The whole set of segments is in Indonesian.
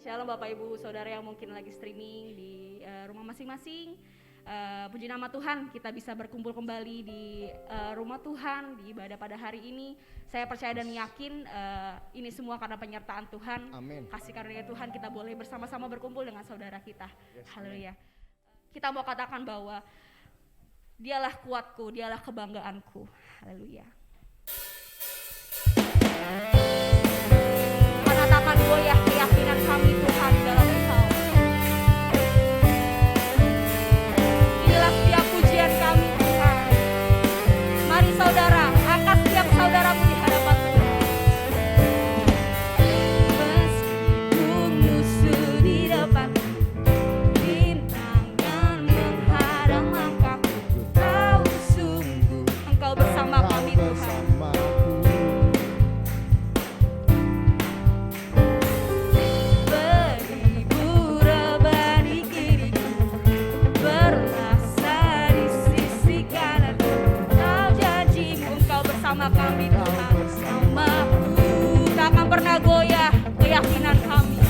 Shalom Bapak Ibu Saudara yang mungkin lagi streaming di rumah masing-masing. Puji nama Tuhan, kita bisa berkumpul kembali di rumah Tuhan, di ibadah pada hari ini. Saya percaya dan yakin ini semua karena penyertaan Tuhan. Amin. Kasih karunia Tuhan, kita boleh bersama-sama berkumpul dengan saudara kita. Haleluya. Kita mau katakan bahwa Dialah kuatku, Dialah kebanggaanku. Haleluya. Katakan goyah keyakinan kami Tuhan dalam Engkau. Inilah setiap pujian kami Tuhan. Mari saudara, angkat setiap saudaramu di hadapan Tuhan. Meskipun musuh di depan, rintangan menghadang langkahku, tahu sungguh Engkau bersama kami Tuhan. Kami Tuhan bersamaku, tak akan pernah goyah keyakinan kami.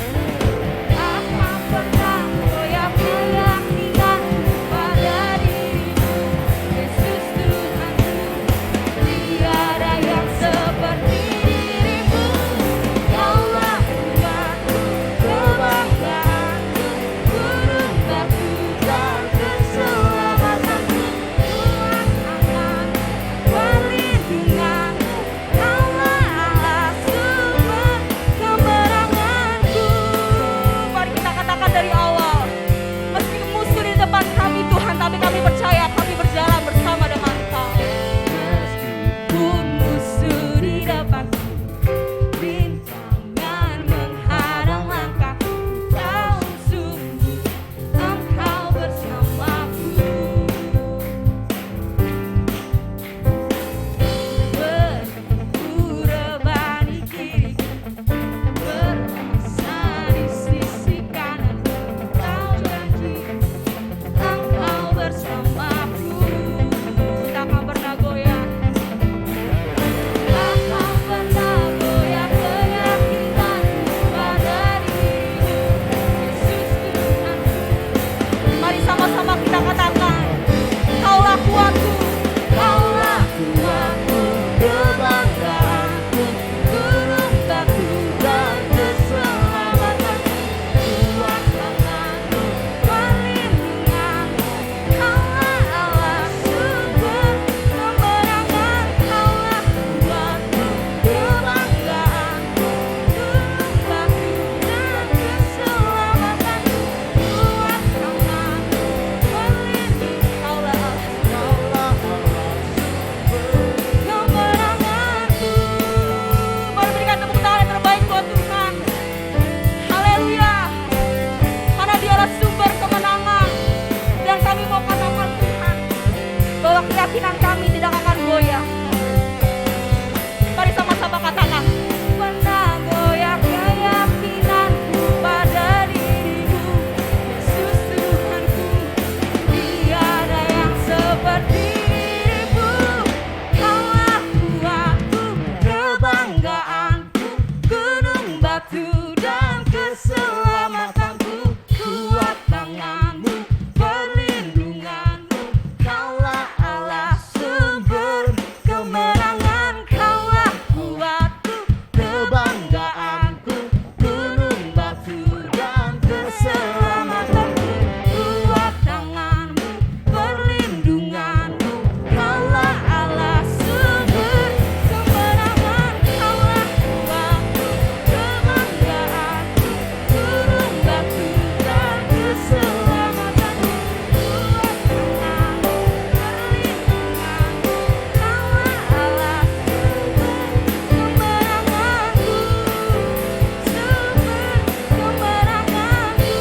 Tak akan pernah goyah keyakinan pada dirimu, Yesus Tuhanku. Tiada yang seperti dirimu. Kaulah Tuhanku, kebanggaanku, gunung batu dan keselamatanku. Tuhan akan perlindungan. Dari awal, meski musuh di depan kami Tuhan, tapi kami percaya kami berjalan bersama dengan Engkau. Meskipun musuh di depan, rintangan menghadang langkahku, tahu sungguh Engkau bersamaku. Bertempur rebah di kiriku, berasa di sisi kanan. Engkau bersamaku, tak akan pernah goyah. Tak akan pernah goyah keyakinanku pada dirimu, Yesus Tuhanku. Mari sama-sama kita katakan, Kaulah kuatku, Kaulah kuatku, kebanggaanku, gunung batu dan keselamatanku. Kuat tanganmu, perlindunganmu, Kaulah Allah sumber kemenangan. Kaulah kuatku, kebanggaanku, gunung batu dan keselamatanku. Kuat tanganmu, perlindungan, Kaulah Allah kemenanganku. Mari berikan tepuk tangan yang terbaik buat Tuhan. Haleluya. Karena Dialah sumber kemenangan. Dan kami mau katakan Tuhan, bahwa keyakinan kami tidak akan goyah. Mari sama-sama katakan, pernah goyah keyakinanku pada dirimu, Yesus Tuhanku. Tiada yang seperti dirimu. Kaulah kuatku, kebanggaanku, gunung batu dan keselamatanku. Kuat tanganmu, perlindunganmu, Kaulah Allah sumber kemenangan. Kaulah kuatku, kebanggaanku, gunung batu dan keselamatanku. Kuat tanganmu, perlindunganmu, Kaulah Allah sumber kemenangan. Kaulah kuatku, kebanggaanku, gunung batu dan keselamatanku. Kuat tanganmu, perlindunganmu, Kaulah Allah sumber kemenanganku. Sumber kemenanganku,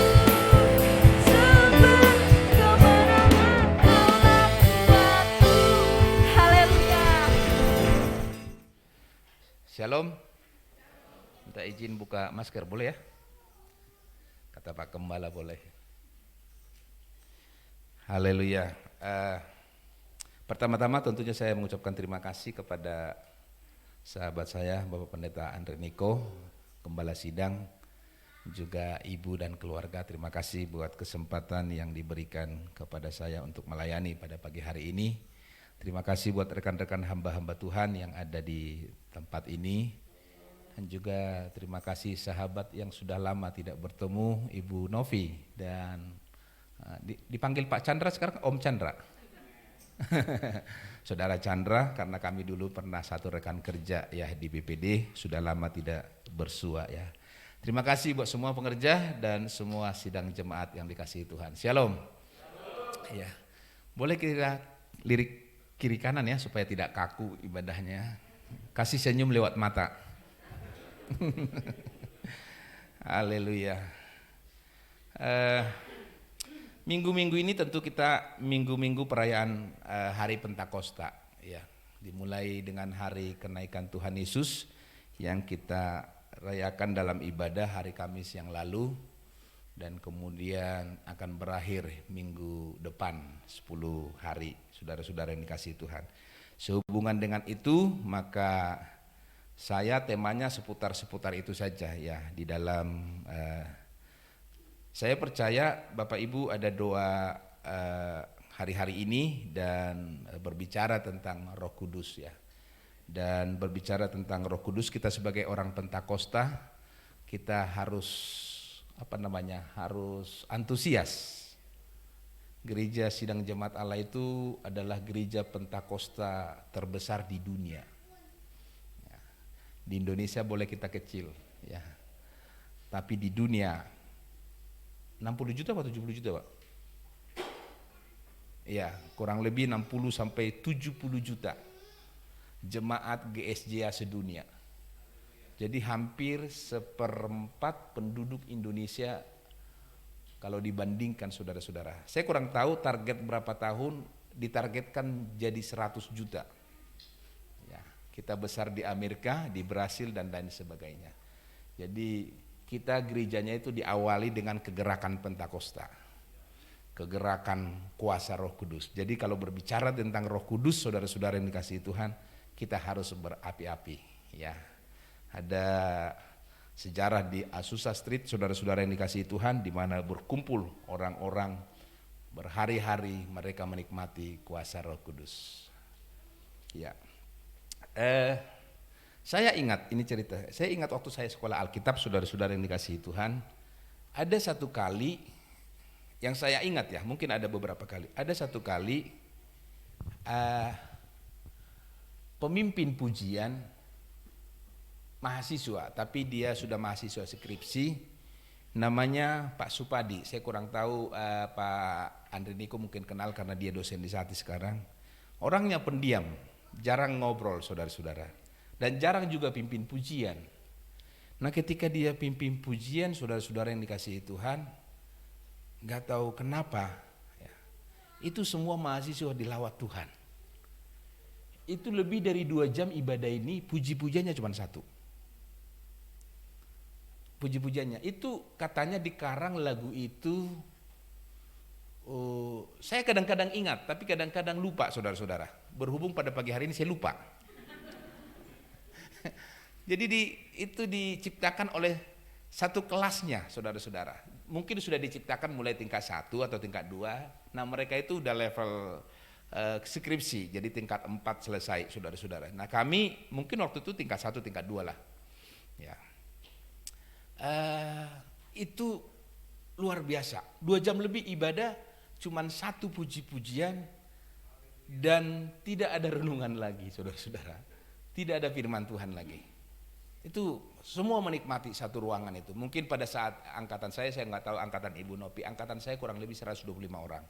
sumber kemenangan, Kaulah kuatku. Haleluya. Shalom. Minta izin buka masker boleh ya? Kata Pak Gembala boleh. Haleluya. Pertama-tama tentunya saya mengucapkan terima kasih kepada sahabat saya Bapak Pendeta Andre Niko, Gembala Sidang, juga ibu dan keluarga. Terima kasih buat kesempatan yang diberikan kepada saya untuk melayani pada pagi hari ini. Terima kasih buat rekan-rekan hamba-hamba Tuhan yang ada di tempat ini. Dan juga terima kasih sahabat yang sudah lama tidak bertemu, Ibu Novi. Dan dipanggil Pak Chandra sekarang Om Chandra. Saudara Chandra, karena kami dulu pernah satu rekan kerja ya di BPD, sudah lama tidak bersua ya. Terima kasih buat semua pengerja dan semua sidang jemaat yang dikasihi Tuhan. Shalom. Ya. Boleh kita lirik kiri kanan ya supaya tidak kaku ibadahnya. Kasih senyum lewat mata. Haleluya. Minggu-minggu ini tentu kita minggu-minggu perayaan Hari Pentakosta ya. Dimulai dengan hari kenaikan Tuhan Yesus yang kita rayakan dalam ibadah hari Kamis yang lalu, dan kemudian akan berakhir minggu depan 10 hari, saudara-saudara yang dikasihi Tuhan. Sehubungan dengan itu maka saya temanya seputar itu saja ya. Di dalam saya percaya Bapak Ibu ada doa hari-hari ini dan berbicara tentang Roh Kudus ya. Dan berbicara tentang Roh Kudus, kita sebagai orang Pentakosta kita harus harus antusias. Gereja Sidang Jemaat Allah itu adalah gereja Pentakosta terbesar di dunia. Ya. Di Indonesia boleh kita kecil, ya. Tapi di dunia 60 juta atau 70 juta, Pak? Ya, kurang lebih 60 sampai 70 juta jemaat GSJA sedunia. Jadi hampir 1/4 penduduk Indonesia kalau dibandingkan saudara-saudara. Saya kurang tahu target berapa tahun, ditargetkan jadi 100 juta. Ya, kita besar di Amerika, di Brasil dan lain sebagainya. Jadi kita gerejanya itu diawali dengan kegerakan Pentakosta. Kegerakan kuasa Roh Kudus. Jadi kalau berbicara tentang Roh Kudus, saudara-saudara yang dikasihi Tuhan, kita harus berapi-api ya. Ada sejarah di Azusa Street, saudara-saudara yang dikasihi Tuhan, di mana berkumpul orang-orang berhari-hari mereka menikmati kuasa Roh Kudus. Ya, saya ingat ini cerita. Saya ingat waktu saya sekolah Alkitab, saudara-saudara yang dikasihi Tuhan, ada satu kali yang saya ingat ya, mungkin ada beberapa kali. Ada satu kali pemimpin pujian mahasiswa, tapi dia sudah mahasiswa skripsi, namanya Pak Supadi. Saya kurang tahu Pak Andri Niko mungkin kenal karena dia dosen di Sati sekarang. Orangnya pendiam, jarang ngobrol saudara-saudara, dan jarang juga pimpin pujian. Nah ketika dia pimpin pujian, saudara-saudara yang dikasihi Tuhan, nggak tahu kenapa ya, itu semua mahasiswa dilawat Tuhan. Itu lebih dari 2 jam ibadah ini, puji-pujiannya cuma 1. Puji-pujiannya itu katanya dikarang lagu itu, saya kadang-kadang ingat tapi kadang-kadang lupa saudara-saudara. Berhubung pada pagi hari ini saya lupa. Jadi itu diciptakan oleh satu kelasnya saudara-saudara. Mungkin sudah diciptakan mulai tingkat 1 atau tingkat 2. Nah mereka itu udah level skripsi, jadi tingkat 4 selesai saudara-saudara. Nah kami mungkin waktu itu tingkat 1, tingkat 2 lah ya. Itu luar biasa, 2 jam lebih ibadah, cuman 1 puji-pujian dan tidak ada renungan lagi saudara-saudara, tidak ada firman Tuhan lagi. Itu semua menikmati satu ruangan itu. Mungkin pada saat angkatan saya nggak tahu angkatan Ibu Nopi, angkatan saya kurang lebih 125 orang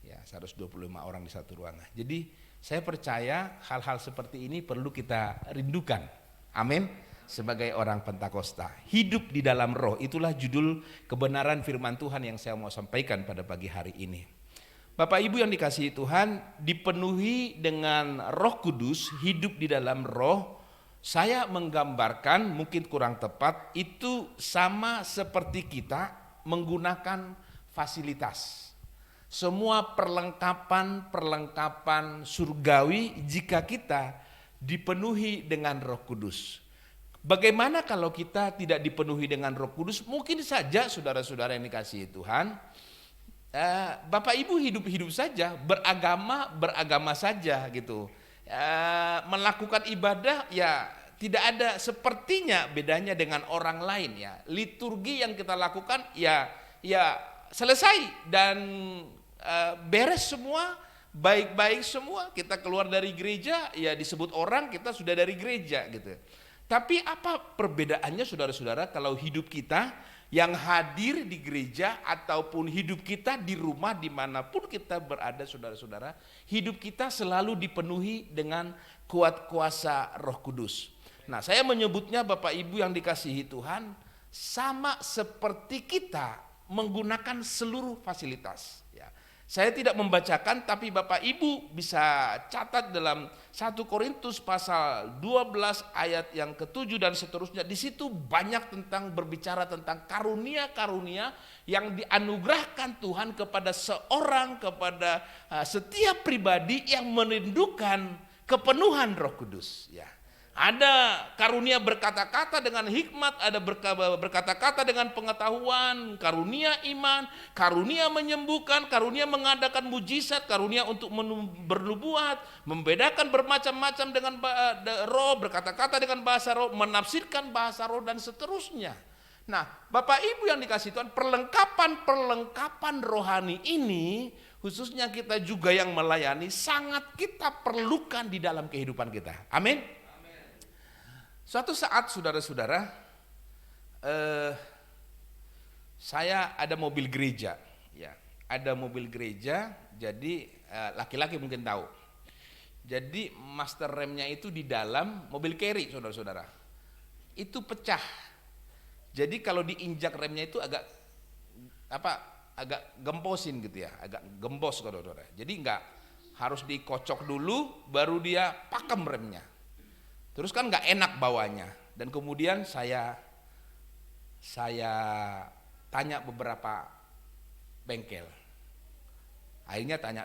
ya, 125 orang di satu ruangan. Jadi saya percaya hal-hal seperti ini perlu kita rindukan, amin. Sebagai orang Pentakosta, hidup di dalam roh, itulah judul kebenaran firman Tuhan yang saya mau sampaikan pada pagi hari ini. Bapak Ibu yang dikasihi Tuhan, dipenuhi dengan Roh Kudus, hidup di dalam roh. Saya menggambarkan, mungkin kurang tepat, itu sama seperti kita menggunakan fasilitas. Semua perlengkapan surgawi jika kita dipenuhi dengan Roh Kudus. Bagaimana kalau kita tidak dipenuhi dengan Roh Kudus? Mungkin saja saudara-saudara yang dikasihi Tuhan, Bapak Ibu hidup-hidup saja, beragama saja gitu. Melakukan ibadah ya tidak ada sepertinya bedanya dengan orang lain ya. Liturgi yang kita lakukan ya selesai dan beres semua, baik-baik semua. Kita keluar dari gereja ya disebut orang kita sudah dari gereja gitu. Tapi apa perbedaannya saudara-saudara kalau hidup kita yang hadir di gereja ataupun hidup kita di rumah dimanapun kita berada saudara-saudara, hidup kita selalu dipenuhi dengan kuat kuasa Roh Kudus. Nah, saya menyebutnya Bapak Ibu yang dikasihi Tuhan sama seperti kita menggunakan seluruh fasilitas. Ya. Saya tidak membacakan tapi Bapak Ibu bisa catat dalam 1 Korintus pasal 12 ayat yang ke-7 dan seterusnya. Di situ banyak berbicara tentang karunia-karunia yang dianugerahkan Tuhan kepada kepada setiap pribadi yang merindukan kepenuhan Roh Kudus. Ya. Ada karunia berkata-kata dengan hikmat, ada berkata-kata dengan pengetahuan, karunia iman, karunia menyembuhkan, karunia mengadakan mujizat, karunia untuk bernubuat, membedakan bermacam-macam dengan roh, berkata-kata dengan bahasa roh, menafsirkan bahasa roh dan seterusnya. Nah, Bapak Ibu yang dikasih Tuhan, perlengkapan rohani ini khususnya kita juga yang melayani sangat kita perlukan di dalam kehidupan kita. Amin. Suatu saat saudara-saudara, saya ada mobil gereja, ya, ada mobil gereja. Jadi laki-laki mungkin tahu. Jadi master remnya itu di dalam mobil carry, saudara-saudara, itu pecah. Jadi kalau diinjak remnya itu agak gemposin gitu ya, agak gembos saudara-saudara. Jadi nggak harus dikocok dulu, baru dia pakem remnya. Terus kan nggak enak bawanya, dan kemudian saya tanya beberapa bengkel, akhirnya tanya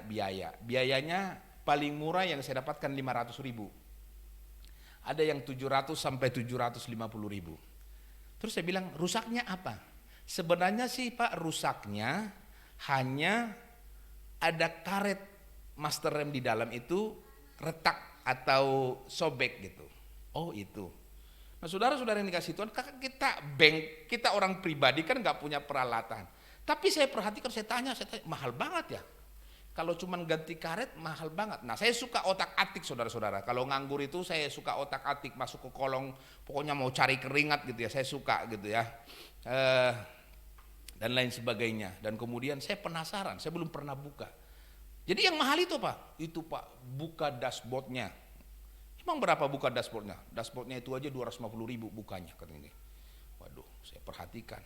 biayanya paling murah yang saya dapatkan 500.000, ada yang 700 sampai 750.000. Terus saya bilang rusaknya apa? Sebenarnya sih Pak, rusaknya hanya ada karet master rem di dalam itu retak atau sobek gitu. Oh itu. Nah saudara-saudara yang dikasih Tuhan, kita orang pribadi kan nggak punya peralatan. Tapi saya perhatikan, saya tanya, mahal banget ya. Kalau cuma ganti karet mahal banget. Nah saya suka otak-atik saudara-saudara. Kalau nganggur itu saya suka otak-atik, masuk ke kolong, pokoknya mau cari keringat gitu ya. Saya suka gitu ya. Dan lain sebagainya. Dan kemudian saya penasaran, saya belum pernah buka. Jadi yang mahal itu Pak, buka dashboardnya. Emang berapa buka dashboardnya? Dashboardnya itu aja 250.000 bukanya katanya. Waduh, saya perhatikan,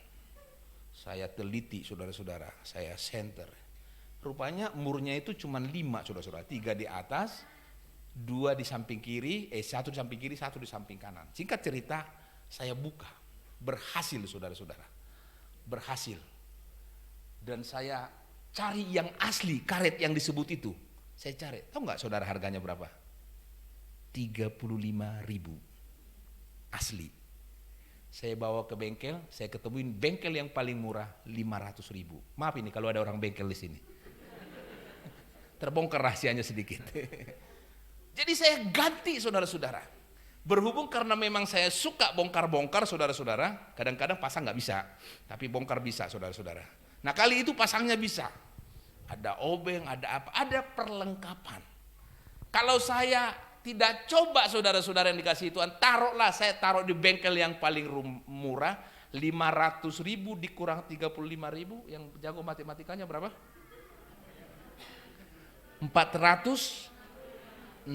saya teliti saudara-saudara, saya center. Rupanya murnya itu cuma 5 saudara-saudara, 3 di atas, 2 di samping kiri, 1 di samping kiri, 1 di samping kanan. Singkat cerita, saya buka, berhasil saudara-saudara, berhasil. Dan saya cari yang asli, karet yang disebut itu. Saya cari, tahu nggak saudara harganya berapa? 35.000 asli. Saya bawa ke bengkel, saya ketemuin bengkel yang paling murah 500.000. Maaf ini kalau ada orang bengkel di sini. Terbongkar rahasianya sedikit. Jadi saya ganti saudara-saudara. Berhubung karena memang saya suka bongkar-bongkar saudara-saudara, kadang-kadang pasang nggak bisa, tapi bongkar bisa saudara-saudara. Nah kali itu pasangnya bisa. Ada obeng, ada apa, ada perlengkapan. Kalau saya tidak coba saudara-saudara yang dikasih Tuhan, saya taruh di bengkel yang paling murah, 500.000 dikurang 35.000, yang jago matematikanya berapa? 465.000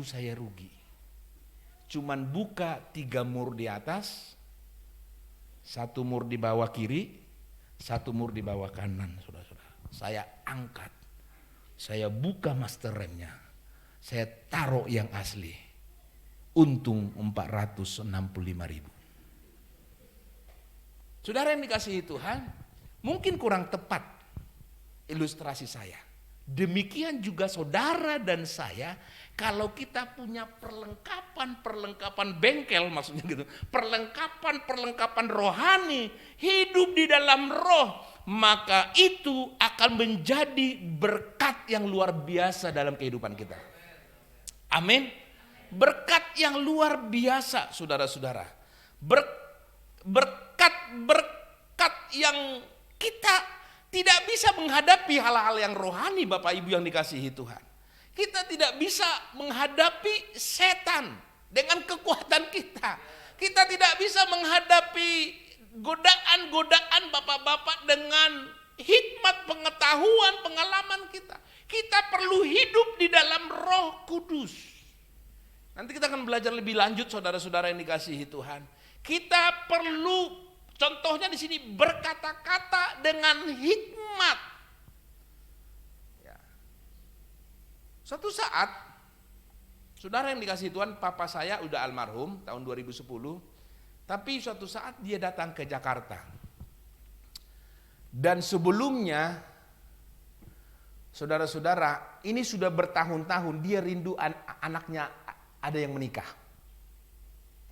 saya rugi. Cuman buka 3 mur di atas, 1 mur di bawah kiri, 1 mur di bawah kanan, saudara-saudara. Saya angkat, saya buka master remnya, saya taruh yang asli, untung 465.000. Saudara yang dikasihi Tuhan, mungkin kurang tepat ilustrasi saya. Demikian juga saudara dan saya, kalau kita punya perlengkapan bengkel, maksudnya gitu, perlengkapan rohani, hidup di dalam roh, maka itu akan menjadi berkat yang luar biasa dalam kehidupan kita. Amin. Berkat yang luar biasa, saudara-saudara. Berkat yang kita tidak bisa menghadapi hal-hal yang rohani, Bapak Ibu yang dikasihi Tuhan. Kita tidak bisa menghadapi setan dengan kekuatan kita. Kita tidak bisa menghadapi godaan-godaan Bapak-bapak dengan hikmat, pengetahuan, pengalaman kita. Kita perlu hidup di dalam Roh Kudus. Nanti kita akan belajar lebih lanjut, saudara-saudara yang dikasihi Tuhan. Kita perlu, contohnya di sini, berkata-kata dengan hikmat. Ya. Suatu saat, saudara yang dikasihi Tuhan, papa saya udah almarhum tahun 2010, tapi suatu saat dia datang ke Jakarta. Dan sebelumnya, saudara-saudara, ini sudah bertahun-tahun dia rindu anaknya ada yang menikah.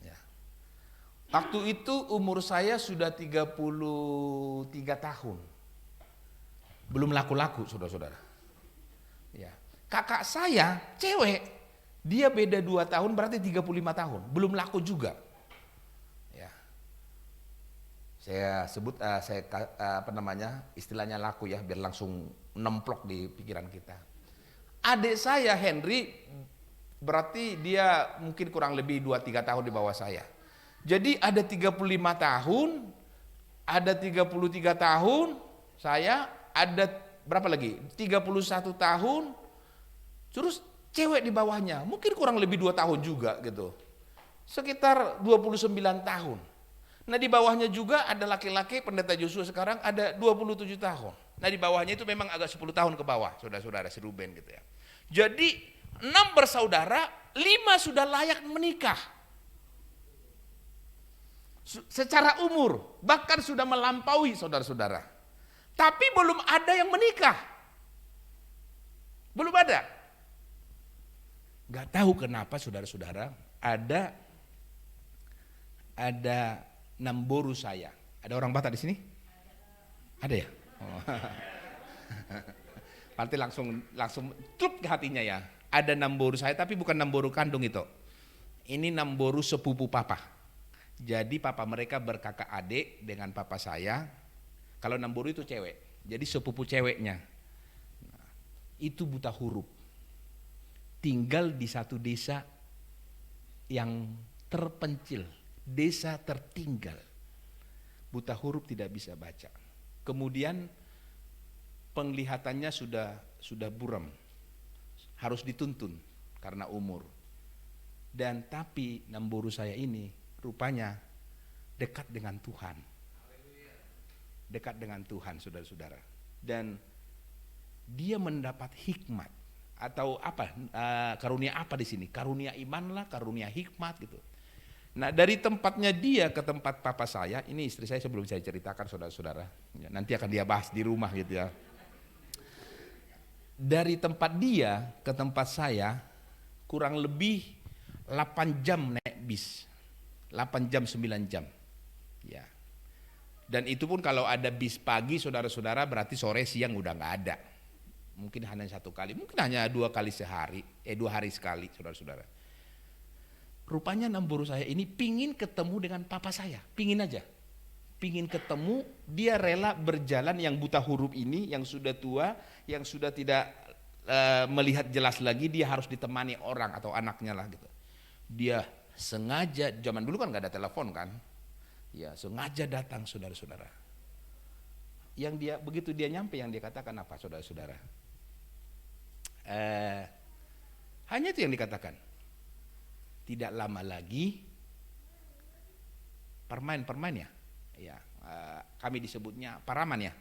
Ya. Waktu itu umur saya sudah 33 tahun. Belum laku-laku, saudara-saudara. Ya. Kakak saya, cewek, dia beda 2 tahun berarti 35 tahun. Belum laku juga. Ya. Saya sebut, istilahnya laku ya, biar langsung nemplok di pikiran kita. Adik saya, Henry, berarti dia mungkin kurang lebih 2-3 tahun di bawah saya. Jadi ada 35 tahun, ada 33 tahun, saya ada berapa lagi? 31 tahun, terus cewek di bawahnya, mungkin kurang lebih 2 tahun juga gitu. Sekitar 29 tahun. Nah di bawahnya juga ada laki-laki, pendeta Joshua sekarang ada 27 tahun. Nah di bawahnya itu memang agak 10 tahun ke bawah, saudara-saudara, si Ruben gitu ya. Jadi 6 bersaudara, 5 sudah layak menikah. Secara umur, bahkan sudah melampaui saudara-saudara. Tapi belum ada yang menikah. Belum ada. Gak tahu kenapa saudara-saudara, ada namboru saya. Ada orang Batak di sini? Ada ya? Oh. Nanti langsung trup ke hatinya ya. Ada namboru saya, tapi bukan namboru kandung itu. Ini namboru sepupu papa. Jadi papa mereka berkakak adik dengan papa saya. Kalau namboru itu cewek, jadi sepupu ceweknya. Nah, itu buta huruf. Tinggal di satu desa yang terpencil, desa tertinggal. Buta huruf, tidak bisa baca. Kemudian penglihatannya sudah buram. Harus dituntun karena umur. Dan tapi namboru saya ini rupanya dekat dengan Tuhan. Dekat dengan Tuhan, saudara-saudara. Dan dia mendapat hikmat atau apa? Karunia apa di sini? Karunia iman lah, karunia hikmat gitu. Nah dari tempatnya dia ke tempat papa saya, ini istri saya sebelum saya ceritakan saudara-saudara. Ya, nanti akan dia bahas di rumah gitu ya. Dari tempat dia ke tempat saya kurang lebih 8 jam naik bis. 8 jam, 9 jam. Ya. Dan itu pun kalau ada bis pagi saudara-saudara berarti sore siang udah gak ada. Mungkin hanya 1 kali, mungkin hanya 2 kali sehari, 2 hari sekali saudara-saudara. Rupanya namboru saya ini pingin ketemu dengan papa saya, pingin aja. Pingin ketemu, dia rela berjalan yang buta huruf ini, yang sudah tua, yang sudah tidak melihat jelas lagi, dia harus ditemani orang atau anaknya lah gitu. Dia sengaja, zaman dulu kan gak ada telepon kan, ya sengaja datang saudara-saudara. Yang dia begitu dia nyampe, yang dia katakan apa saudara-saudara? Hanya itu yang dikatakan. Tidak lama lagi permain ya. Ya, kami disebutnya paraman ya.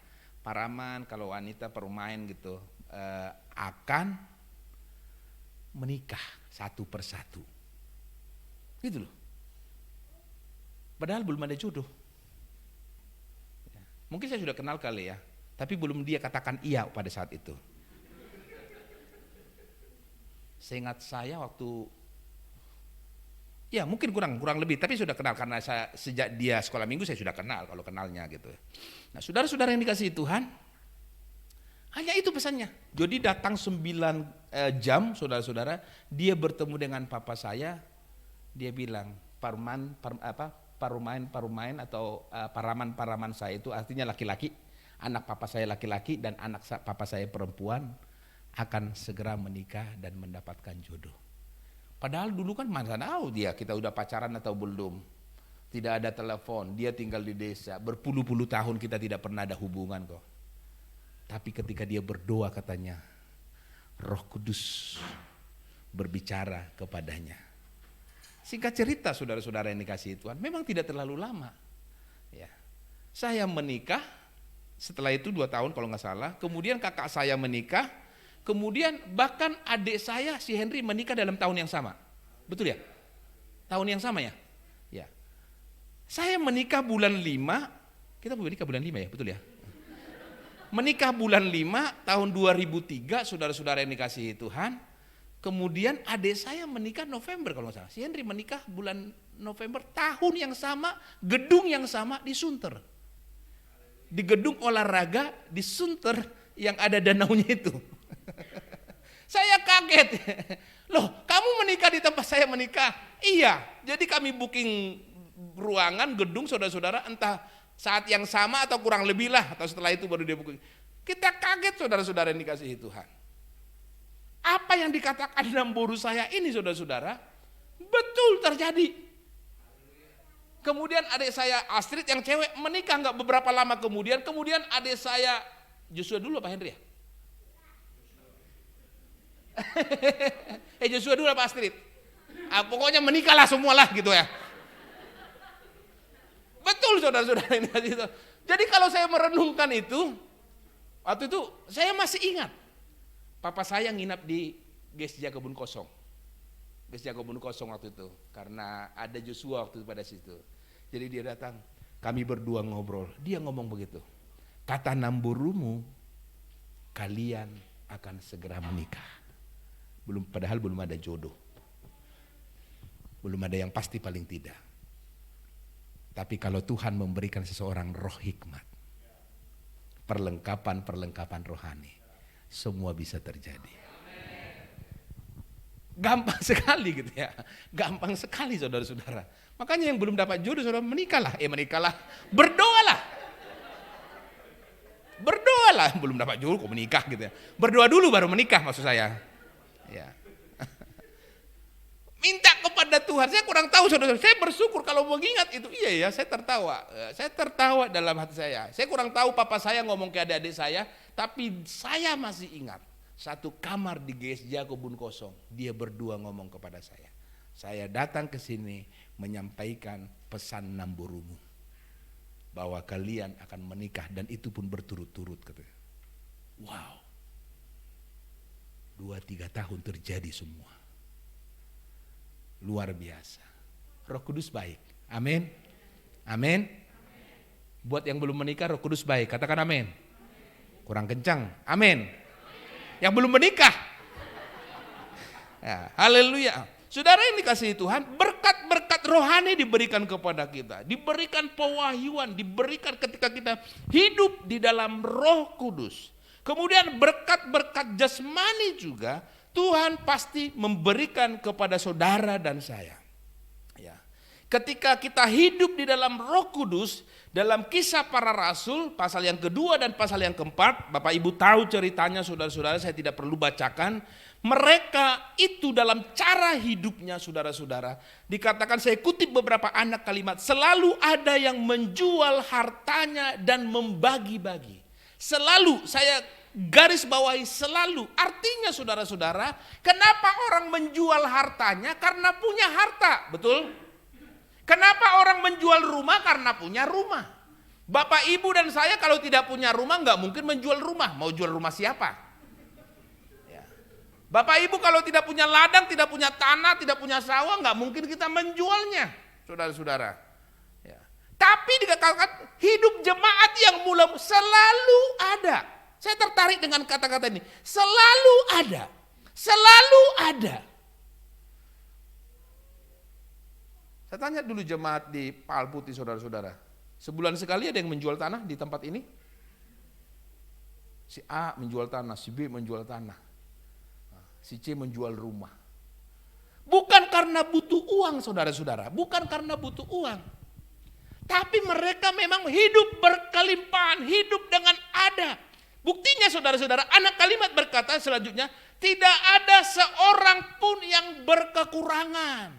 Paraman kalau wanita permain gitu akan menikah satu persatu. Gitu loh. Padahal belum ada jodoh. Ya. Mungkin saya sudah kenal kali ya, tapi belum dia katakan iya pada saat itu. Seingat saya waktu, ya mungkin kurang lebih, tapi sudah kenal karena saya sejak dia sekolah minggu saya sudah kenal kalau kenalnya gitu. Nah, saudara-saudara yang dikasihi Tuhan, hanya itu pesannya. Jadi datang 9 jam, saudara-saudara, dia bertemu dengan papa saya, dia bilang, parumain atau paraman saya itu artinya laki-laki, anak papa saya laki-laki dan anak papa saya perempuan akan segera menikah dan mendapatkan jodoh. Padahal dulu kan mana tahu kita udah pacaran atau belum. Tidak ada telepon, dia tinggal di desa, berpuluh-puluh tahun kita tidak pernah ada hubungan kok. Tapi ketika dia berdoa katanya, Roh Kudus berbicara kepadanya. Singkat cerita saudara-saudara yang dikasihi Tuhan, memang tidak terlalu lama. Ya. Saya menikah, setelah itu 2 tahun kalau nggak salah, kemudian kakak saya menikah, kemudian bahkan adik saya si Henry menikah dalam tahun yang sama. Betul ya? Tahun yang sama ya? Ya. Saya menikah bulan 5, kita menikah bulan 5 ya, betul ya? Menikah bulan 5 tahun 2003, saudara-saudara yang dikasihi Tuhan. Kemudian adik saya menikah November kalau nggak salah. Si Henry menikah bulan November tahun yang sama, gedung yang sama di Sunter. Di gedung olahraga di Sunter yang ada danaunya itu. Saya kaget. Loh, kamu menikah di tempat saya menikah? Iya, jadi kami booking ruangan, gedung saudara-saudara entah saat yang sama atau kurang lebih lah, atau setelah itu baru dia booking. Kita kaget saudara-saudara yang dikasihi Tuhan. Apa yang dikatakan dalam boru saya ini saudara-saudara, betul terjadi. Kemudian adik saya Astrid yang cewek menikah nggak beberapa lama kemudian adik saya Joshua dulu Pak Henry ya? Joshua dulu apa Astrid? Pokoknya menikahlah semualah gitu ya. Betul saudara-saudara ini. Jadi kalau saya merenungkan itu, waktu itu saya masih ingat. Papa saya nginap di Gesja Kebun Kosong. Gesja Kebun Kosong waktu itu. Karena ada Joshua waktu itu pada situ. Jadi dia datang, kami berdua ngobrol. Dia ngomong begitu. Kata namburumu, kalian akan segera menikah. Padahal belum ada jodoh. Belum ada yang pasti paling tidak. Tapi kalau Tuhan memberikan seseorang roh hikmat, perlengkapan rohani, semua bisa terjadi. Gampang sekali gitu ya. Gampang sekali saudara-saudara. Makanya yang belum dapat jodoh saudara menikahlah. Berdoalah. Berdoalah, belum dapat jodoh kok menikah gitu ya. Berdoa dulu baru menikah maksud saya. Ya. Minta kepada Tuhan. Saya kurang tahu saudara. Saya bersyukur kalau mengingat itu. Iya ya, saya tertawa. Saya tertawa dalam hati saya. Saya kurang tahu papa saya ngomong ke adik-adik saya, tapi saya masih ingat. Satu kamar di Gesja Kebun Kosong, dia berdua ngomong kepada saya. Saya datang ke sini menyampaikan pesan namburumu. Bahwa kalian akan menikah dan itu pun berturut-turut katanya. Wow. 2-3 tahun terjadi semua. Luar biasa. Roh Kudus baik. Amin. Amin. Buat yang belum menikah Roh Kudus baik. Katakan amin. Kurang kencang. Amin. Yang belum menikah. Ya, haleluya. Saudara yang dikasihi Tuhan, berkat-berkat rohani diberikan kepada kita. Diberikan pewahyuan, diberikan ketika kita hidup di dalam Roh Kudus. Kemudian berkat-berkat jasmani juga Tuhan pasti memberikan kepada saudara dan saya. Ya. Ketika kita hidup di dalam Roh Kudus, dalam Kisah Para Rasul, pasal yang kedua dan pasal yang keempat, Bapak Ibu tahu ceritanya saudara-saudara, saya tidak perlu bacakan. Mereka itu dalam cara hidupnya saudara-saudara, dikatakan saya kutip beberapa anak kalimat, selalu ada yang menjual hartanya dan membagi-bagi. Selalu, saya garis bawahi selalu. Artinya saudara-saudara, kenapa orang menjual hartanya? Karena punya harta, betul? Kenapa orang menjual rumah? Karena punya rumah. Bapak Ibu dan saya kalau tidak punya rumah nggak mungkin menjual rumah. Mau jual rumah siapa? Ya. Bapak Ibu kalau tidak punya ladang, tidak punya tanah, tidak punya sawah, nggak mungkin kita menjualnya, saudara-saudara. Ya. Tapi dikatakan hidup jemaat yang mulai selalu ada. Saya tertarik dengan kata-kata ini. Selalu ada. Selalu ada. Saya tanya dulu jemaat di Pal Putih, saudara-saudara. Sebulan sekali ada yang menjual tanah di tempat ini? Si A menjual tanah, si B menjual tanah, si C menjual rumah. Bukan karena butuh uang, saudara-saudara. Bukan karena butuh uang. Tapi mereka memang hidup berkelimpahan, hidup dengan ada. Buktinya saudara-saudara, anak kalimat berkata selanjutnya, tidak ada seorang pun yang berkekurangan.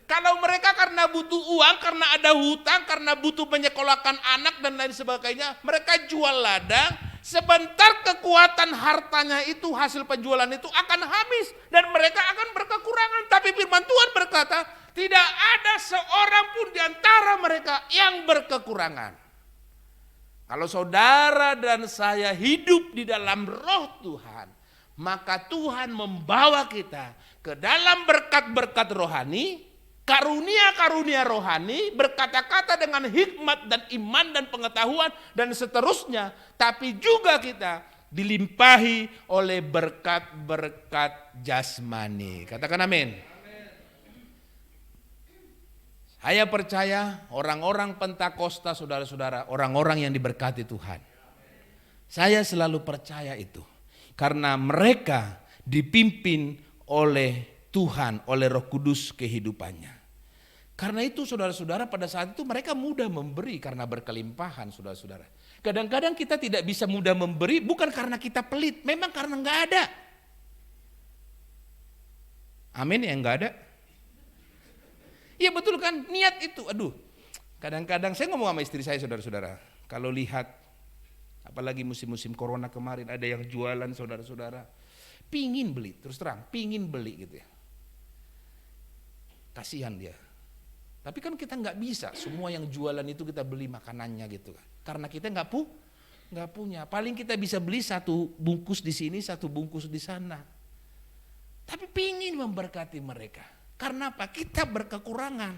Kalau mereka karena butuh uang, karena ada hutang, karena butuh menyekolahkan anak dan lain sebagainya, mereka jual ladang, sebentar kekuatan hartanya itu, hasil penjualan itu akan habis dan mereka akan berkekurangan. Tapi firman Tuhan berkata, tidak ada seorang pun di antara mereka yang berkekurangan. Kalau saudara dan saya hidup di dalam roh Tuhan, maka Tuhan membawa kita ke dalam berkat-berkat rohani, karunia-karunia rohani, berkata-kata dengan hikmat dan iman dan pengetahuan dan seterusnya. Tapi juga kita dilimpahi oleh berkat-berkat jasmani. Katakan amin. Saya percaya orang-orang Pentakosta, saudara-saudara, orang-orang yang diberkati Tuhan. Saya selalu percaya itu. Karena mereka dipimpin oleh Tuhan, oleh Roh Kudus kehidupannya. Karena itu saudara-saudara, pada saat itu mereka mudah memberi karena berkelimpahan, saudara-saudara. Kadang-kadang kita tidak bisa mudah memberi bukan karena kita pelit, memang karena enggak ada. Amin ya, enggak ada. Iya betul kan, niat itu. Aduh, kadang-kadang saya ngomong sama istri saya, saudara-saudara, kalau lihat apalagi musim-musim corona kemarin ada yang jualan, saudara-saudara, pingin beli, terus terang, pingin beli gitu ya. Kasihan dia. Tapi kan kita nggak bisa semua yang jualan itu kita beli makanannya gitu kan. Karena kita nggak punya. Paling kita bisa beli satu bungkus di sini, satu bungkus di sana. Tapi pingin memberkati mereka. Karena apa? Kita berkekurangan.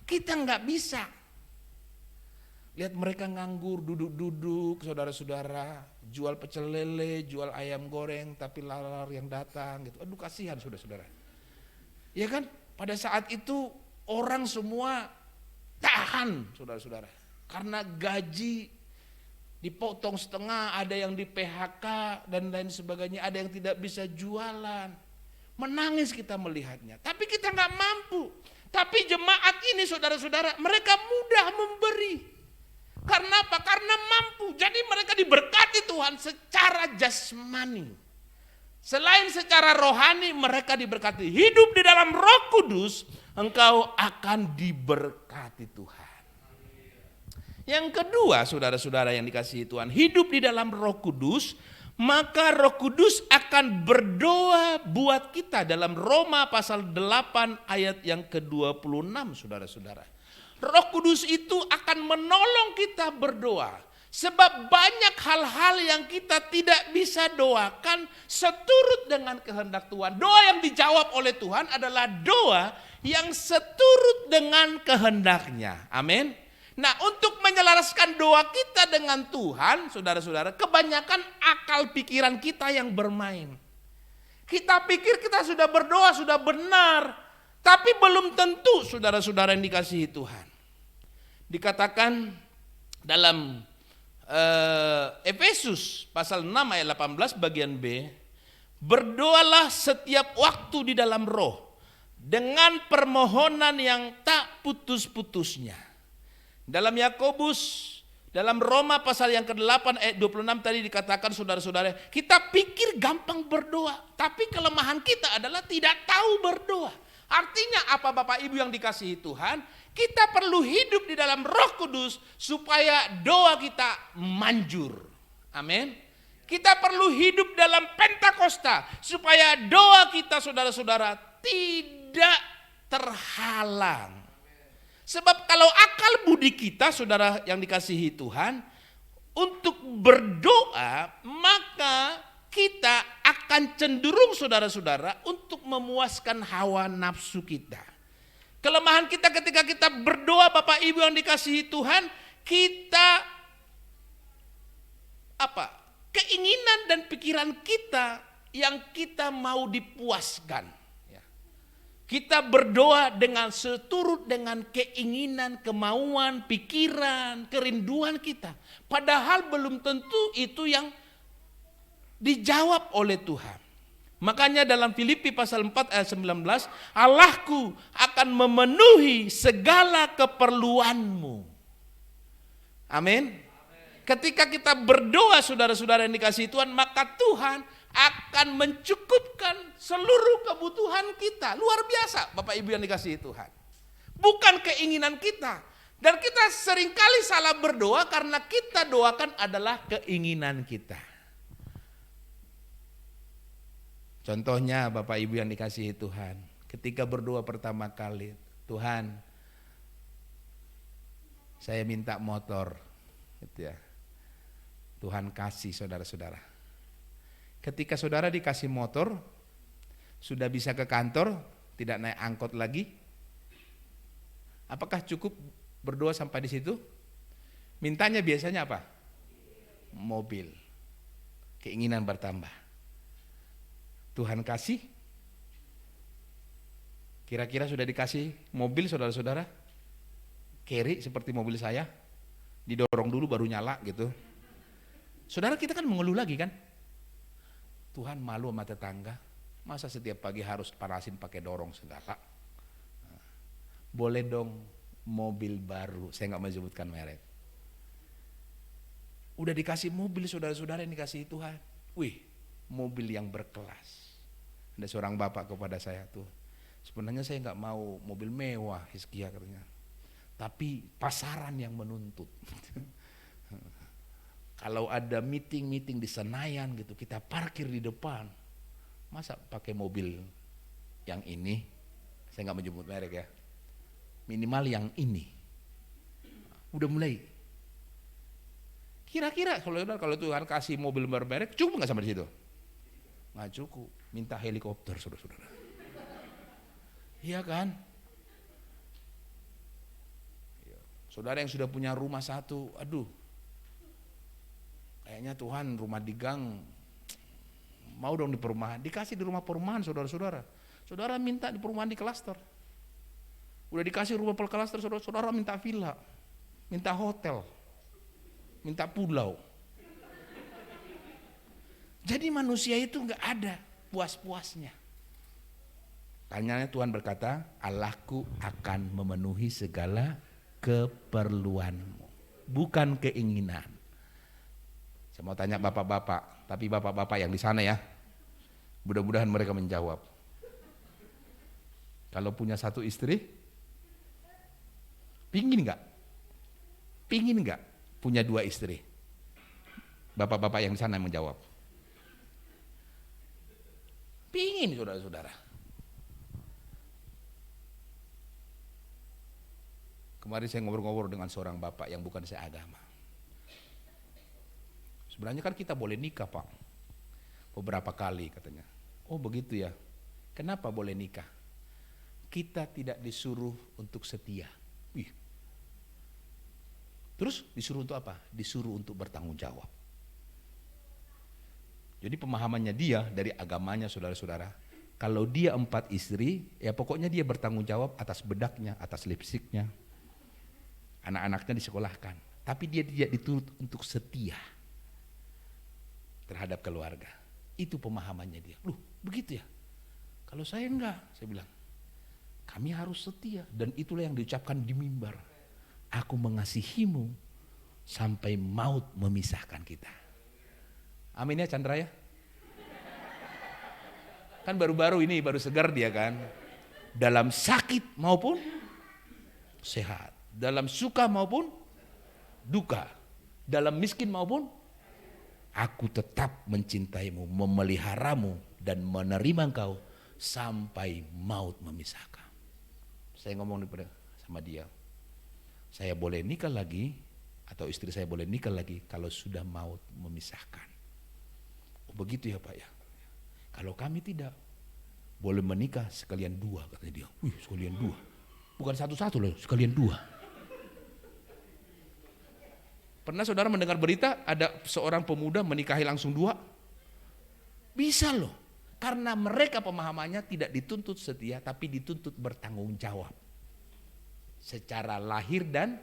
Kita nggak bisa. Lihat mereka nganggur, duduk-duduk, saudara-saudara, jual pecel lele, jual ayam goreng, tapi lalar yang datang gitu. Aduh kasihan saudara-saudara. Ya kan? Pada saat itu orang semua tahan, saudara-saudara. Karena gaji dipotong setengah, ada yang di PHK dan lain sebagainya, ada yang tidak bisa jualan. Menangis kita melihatnya, tapi kita nggak mampu. Tapi jemaat ini saudara-saudara, mereka mudah memberi. Karena apa? Karena mampu. Jadi mereka diberkati Tuhan secara jasmani. Selain secara rohani, mereka diberkati. Hidup di dalam Roh Kudus, engkau akan diberkati Tuhan. Yang kedua, saudara-saudara yang dikasihi Tuhan, hidup di dalam Roh Kudus, maka Roh Kudus akan berdoa buat kita dalam Roma pasal 8 ayat yang ke-26, saudara-saudara. Roh Kudus itu akan menolong kita berdoa. Sebab banyak hal-hal yang kita tidak bisa doakan seturut dengan kehendak Tuhan. Doa yang dijawab oleh Tuhan adalah doa yang seturut dengan kehendaknya. Amin. Nah, untuk menyelaraskan doa kita dengan Tuhan, saudara-saudara, kebanyakan akal pikiran kita yang bermain. Kita pikir kita sudah berdoa, sudah benar, tapi belum tentu, saudara-saudara yang dikasihi Tuhan. Dikatakan dalam Efesus pasal 6 ayat 18 bagian B, berdoalah setiap waktu di dalam roh dengan permohonan yang tak putus-putusnya. Dalam Yakobus, dalam Roma pasal yang ke-8 ayat 26 tadi dikatakan, saudara-saudara, kita pikir gampang berdoa, tapi kelemahan kita adalah tidak tahu berdoa. Artinya apa Bapak Ibu yang dikasihi Tuhan? Kita perlu hidup di dalam Roh Kudus supaya doa kita manjur. Amin. Kita perlu hidup dalam Pentakosta supaya doa kita, saudara-saudara, tidak terhalang. Sebab kalau akal budi kita, saudara yang dikasihi Tuhan, untuk berdoa, maka kita akan cenderung, saudara-saudara, untuk memuaskan hawa nafsu kita. Kelemahan kita ketika kita berdoa, Bapak Ibu yang dikasihi Tuhan, kita keinginan dan pikiran kita yang kita mau dipuaskan. Ya. Kita berdoa dengan seturut dengan keinginan, kemauan, pikiran, kerinduan kita. Padahal belum tentu itu yang dijawab oleh Tuhan. Makanya dalam Filipi pasal 4 ayat 19, Allahku akan memenuhi segala keperluanmu. Amin. Ketika kita berdoa saudara-saudara yang dikasihi Tuhan, maka Tuhan akan mencukupkan seluruh kebutuhan kita. Luar biasa Bapak Ibu yang dikasihi Tuhan. Bukan keinginan kita. Dan kita seringkali salah berdoa karena kita doakan adalah keinginan kita. Contohnya Bapak Ibu yang dikasihi Tuhan, ketika berdoa pertama kali, Tuhan saya minta motor, gitu ya. Tuhan kasih saudara-saudara. Ketika saudara dikasih motor, sudah bisa ke kantor, tidak naik angkot lagi. Apakah cukup berdoa sampai di situ? Mintanya biasanya apa? Mobil. Keinginan bertambah. Tuhan kasih. Kira-kira sudah dikasih mobil saudara-saudara? Carry seperti mobil saya. Didorong dulu baru nyala gitu. Saudara kita kan mengeluh lagi kan? Tuhan malu sama tetangga. Masa setiap pagi harus panasin pakai dorong segala? Boleh dong mobil baru. Saya nggak menyebutkan merek. Udah dikasih mobil saudara-saudara yang dikasih Tuhan. Wih, mobil yang berkelas. Ada seorang bapak kepada saya tuh. Sebenarnya saya nggak mau mobil mewah, Hizkia katanya. Tapi pasaran yang menuntut. Kalau ada meeting-meeting di Senayan gitu, kita parkir di depan. Masa pakai mobil yang ini? Saya nggak menyebut merek ya. Minimal yang ini. Udah mulai. Kira-kira kalau Tuhan kasih mobil bermerek, cukup nggak sampai di situ? Nggak cukup. Minta helikopter, saudara-saudara. Iya kan? Saudara yang sudah punya rumah satu, aduh. Kayaknya Tuhan rumah di gang mau dong di perumahan, dikasih di rumah perumahan saudara-saudara. Saudara minta di perumahan di klaster. Udah dikasih rumah per klaster, saudara minta villa, minta hotel, minta pulau. Jadi manusia itu nggak ada puas-puasnya. Tanyanya Tuhan berkata, Allahku akan memenuhi segala keperluanmu, bukan keinginan. Saya mau tanya bapak-bapak, tapi bapak-bapak yang di sana ya, mudah-mudahan mereka menjawab. Kalau punya satu istri, pingin nggak? Pingin nggak punya dua istri? Bapak-bapak yang di sana yang menjawab. Pingin saudara-saudara. Kemarin saya ngobrol-ngobrol dengan seorang bapak yang bukan seagama. Sebenarnya kan kita boleh nikah Pak, beberapa kali katanya. Oh begitu ya, kenapa boleh nikah? Kita tidak disuruh untuk setia. Wih. Terus disuruh untuk apa? Disuruh untuk bertanggung jawab. Jadi pemahamannya dia dari agamanya saudara-saudara, kalau dia 4 istri, ya pokoknya dia bertanggung jawab atas bedaknya, atas lipstiknya, anak-anaknya disekolahkan. Tapi dia tidak dituntut untuk setia terhadap keluarga. Itu pemahamannya dia. Loh begitu ya? Kalau saya enggak, saya bilang kami harus setia. Dan itulah yang diucapkan di mimbar. Aku mengasihimu sampai maut memisahkan kita. Amin ya Chandra ya. Kan baru-baru ini, baru segar dia kan. Dalam sakit maupun sehat. Dalam suka maupun duka. Dalam miskin maupun aku tetap mencintaimu, memeliharamu, dan menerima engkau sampai maut memisahkan. Saya ngomong sama dia, saya boleh nikah lagi, atau istri saya boleh nikah lagi kalau sudah maut memisahkan. Oh begitu ya Pak ya. Kalau kami tidak, boleh menikah sekalian 2 katanya dia. Wih sekalian 2, bukan satu-satu loh, sekalian 2. Pernah saudara mendengar berita ada seorang pemuda menikahi langsung 2? Bisa loh. Karena mereka pemahamannya tidak dituntut setia, tapi dituntut bertanggung jawab. Secara lahir dan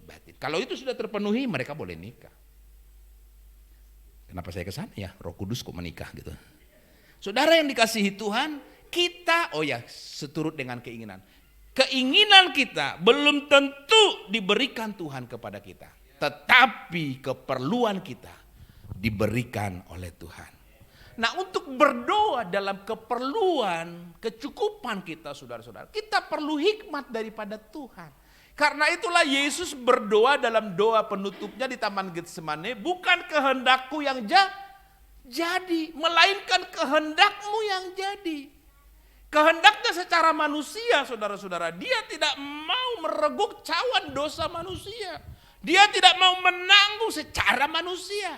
batin. Kalau itu sudah terpenuhi, mereka boleh nikah. Kenapa saya ke sana ya? Roh Kudus kok menikah gitu. Saudara yang dikasihi Tuhan, kita, seturut dengan keinginan. Keinginan kita belum tentu diberikan Tuhan kepada kita. Tetapi keperluan kita diberikan oleh Tuhan. Nah, untuk berdoa dalam keperluan, kecukupan kita saudara-saudara, kita perlu hikmat daripada Tuhan. Karena itulah Yesus berdoa dalam doa penutupnya di Taman Getsemane, bukan kehendakku yang jadi, melainkan kehendakmu yang jadi. Kehendaknya secara manusia saudara-saudara, dia tidak mau mereguk cawan dosa manusia. Dia tidak mau menanggung secara manusia.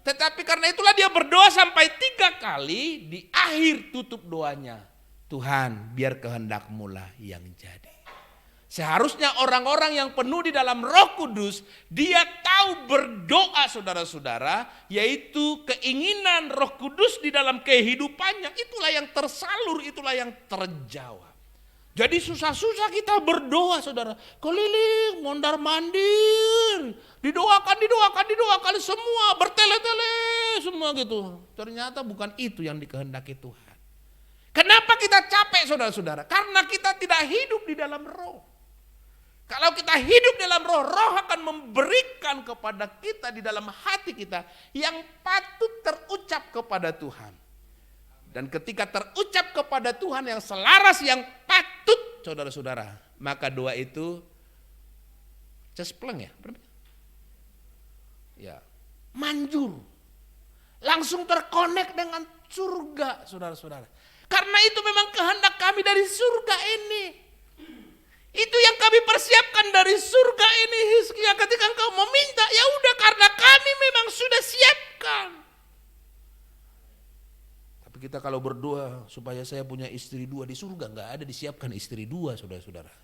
Tetapi karena itulah dia berdoa sampai 3 kali, di akhir tutup doanya, Tuhan biar kehendakmu lah yang jadi. Seharusnya orang-orang yang penuh di dalam Roh Kudus, dia tahu berdoa saudara-saudara, yaitu keinginan Roh Kudus di dalam kehidupannya, itulah yang tersalur, itulah yang terjawab. Jadi susah-susah kita berdoa saudara, keliling, mondar mandir, didoakan semua, bertele-tele semua gitu. Ternyata bukan itu yang dikehendaki Tuhan. Kenapa kita capek saudara-saudara? Karena kita tidak hidup di dalam Roh. Kalau kita hidup dalam Roh, Roh akan memberikan kepada kita di dalam hati kita yang patut terucap kepada Tuhan. Dan ketika terucap kepada Tuhan yang selaras, yang patut saudara-saudara, maka doa itu cespleng ya, manjur, langsung terkonek dengan surga saudara-saudara. Karena itu memang kehendak kami dari surga ini. Itu yang kami persiapkan dari surga ini, Hizkia. Ketika engkau meminta, ya udah, karena kami memang sudah siapkan. Tapi kita kalau berdoa supaya saya punya istri 2 di surga, nggak ada disiapkan istri 2 saudara-saudara.